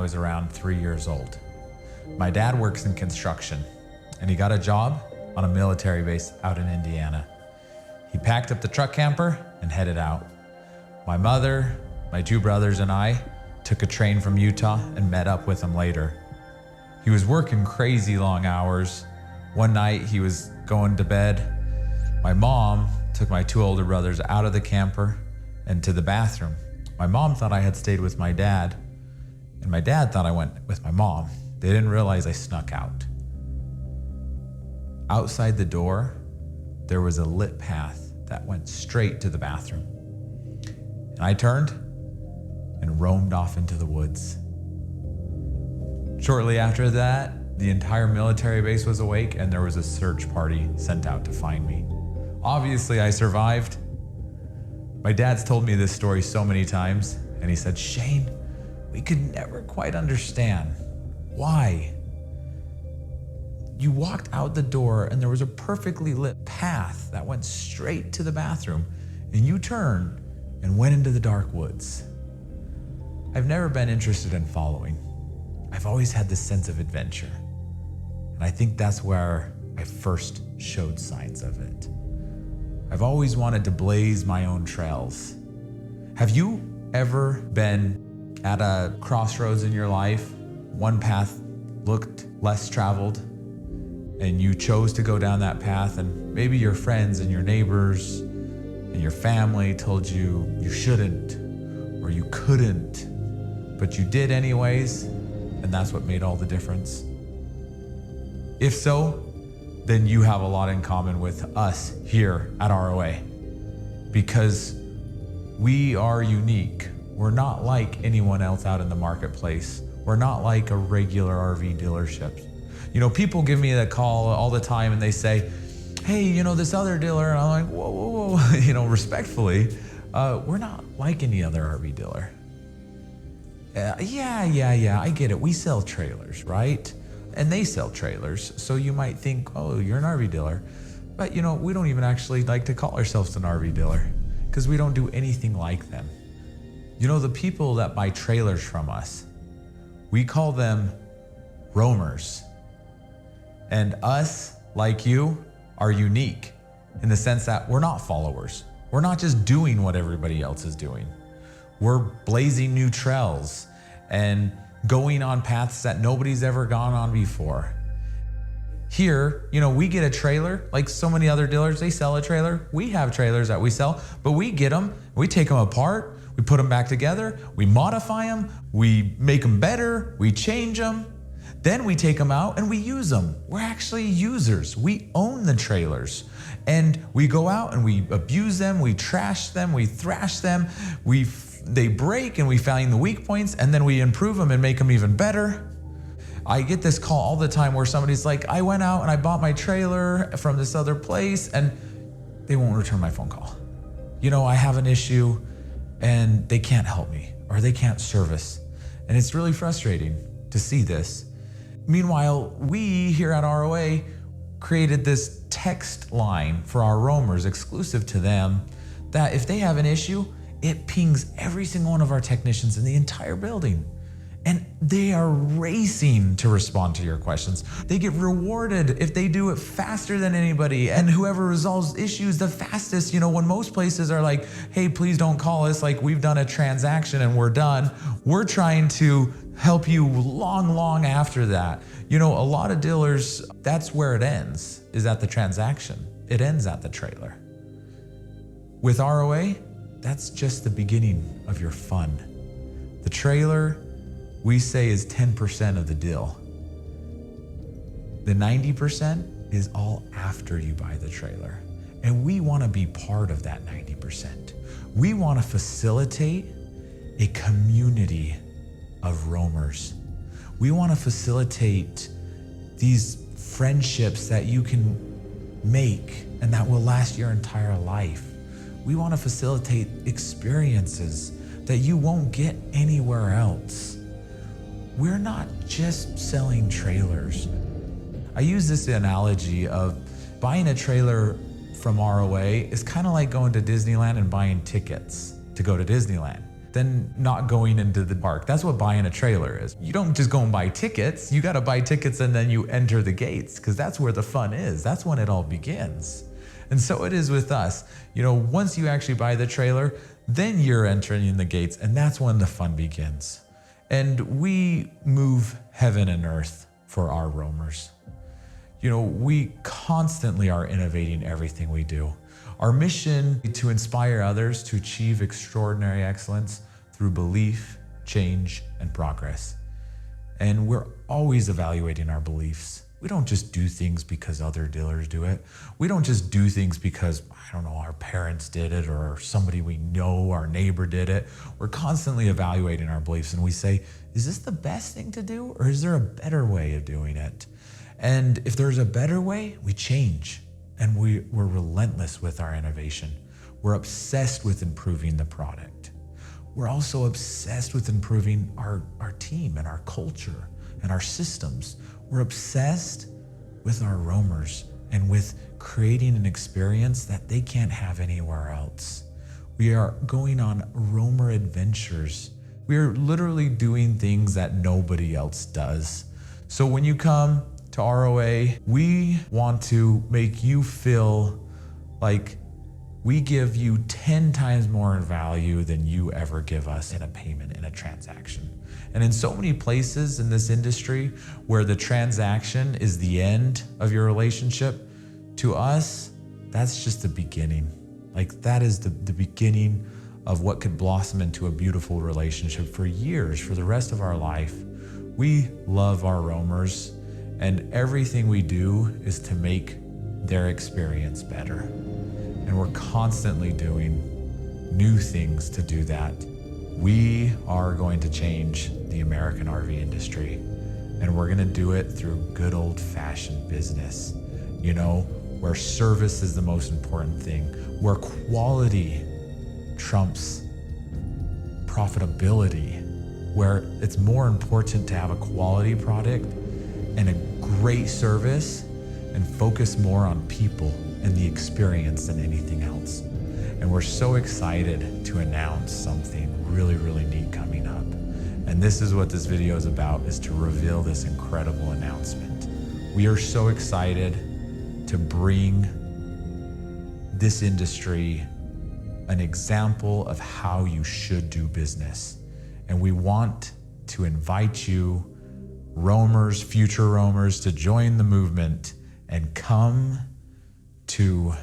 was around 3 years old. My dad works in construction, and he got a job on a military base out in Indiana. He packed up the truck camper and headed out. My mother, my 2 brothers, and I took a train from Utah and met up with him later. He was working crazy long hours. One night he was going to bed. My mom took my 2 older brothers out of the camper and to the bathroom. My mom thought I had stayed with my dad, and my dad thought I went with my mom. They didn't realize I snuck out. Outside the door, there was a lit path that went straight to the bathroom. And I turned and roamed off into the woods. Shortly after that, the entire military base was awake and there was a search party sent out to find me. Obviously, I survived. My dad's told me this story so many times, and he said, "Shane, we could never quite understand why. You walked out the door and there was a perfectly lit path that went straight to the bathroom, and you turned and went into the dark woods." I've never been interested in following. I've always had this sense of adventure, and I think that's where I first showed signs of it. I've always wanted to blaze my own trails. Have you ever been at a crossroads in your life? One path looked less traveled, and you chose to go down that path, and maybe your friends and your neighbors and your family told you you shouldn't or you couldn't, but you did anyways, and that's what made all the difference. If so, then you have a lot in common with us here at ROA, because we are unique. We're not like anyone else out in the marketplace. We're not like a regular RV dealership. You know, people give me a call all the time and they say, "Hey, you know, this other dealer," and I'm like, whoa, whoa, whoa, you know, respectfully, we're not like any other RV dealer. Yeah, I get it. We sell trailers, right? And they sell trailers. So you might think, "Oh, you're an RV dealer." But you know, we don't even actually like to call ourselves an RV dealer because we don't do anything like them. You know, the people that buy trailers from us, we call them roamers. And us, like you, are unique in the sense that we're not followers. We're not just doing what everybody else is doing. We're blazing new trails and going on paths that nobody's ever gone on before. Here, you know, we get a trailer, like so many other dealers, they sell a trailer. We have trailers that we sell, but we get them, we take them apart, we put them back together, we modify them, we make them better, we change them. Then we take them out and we use them. We're actually users. We own the trailers. And we go out and we abuse them, we trash them, we thrash them, they break and we find the weak points, and then we improve them and make them even better. I get this call all the time where somebody's like, "I went out and I bought my trailer from this other place," and they won't return my phone call. You know, I have an issue and they can't help me or they can't service. And it's really frustrating to see this. Meanwhile, we here at ROA created this text line for our roamers exclusive to them that if they have an issue, it pings every single one of our technicians in the entire building. And they are racing to respond to your questions. They get rewarded if they do it faster than anybody, and whoever resolves issues the fastest. You know, when most places are like, "Hey, please don't call us, like we've done a transaction and we're done," we're trying to help you long after that. You know, a lot of dealers, that's where it ends, is at the transaction. It ends at the trailer. With ROA, that's just the beginning of your fun. The trailer, we say, is 10% of the deal. The 90% is all after you buy the trailer. And we want to be part of that 90%. We want to facilitate a community of roamers. We want to facilitate these friendships that you can make and that will last your entire life. We want to facilitate experiences that you won't get anywhere else. We're not just selling trailers. I use this analogy of buying a trailer from ROA is kind of like going to Disneyland and buying tickets to go to Disneyland. than not going into the park. That's what buying a trailer is. You don't just go and buy tickets. You got to buy tickets and then you enter the gates, because that's where the fun is. That's when it all begins. And so it is with us. Once you actually buy the trailer, then you're entering the gates, and that's when the fun begins. And we move heaven and earth for our roamers. We constantly are innovating everything we do. Our mission is to inspire others to achieve extraordinary excellence through belief, change, and progress. And we're always evaluating our beliefs. We don't just do things because other dealers do it. We don't just do things because, our parents did it or somebody we know, our neighbor did it. We're constantly evaluating our beliefs, and we say, is this the best thing to do, or is there a better way of doing it? And if there's a better way, we change. And we're relentless with our innovation. We're obsessed with improving the product. We're also obsessed with improving our team and our culture and our systems. We're obsessed with our roamers and with creating an experience that they can't have anywhere else. We are going on roamer adventures. We are literally doing things that nobody else does. So when you come to ROA, we want to make you feel like we give you 10 times more value than you ever give us in a payment, in a transaction. And in so many places in this industry where the transaction is the end of your relationship, to us, that's just the beginning. That is the beginning of what could blossom into a beautiful relationship for years, for the rest of our life. We love our roamers, and everything we do is to make their experience better. And we're constantly doing new things to do that. We are going to change the American RV industry, and we're going to do it through good old-fashioned business, where service is the most important thing, where quality trumps profitability, where it's more important to have a quality product and a great service and focus more on people and the experience than anything else. And we're so excited to announce something really, really neat coming up. And this is what this video is about, is to reveal this incredible announcement. We are so excited to bring this industry an example of how you should do business. And we want to invite you, roamers, future roamers, to join the movement and come to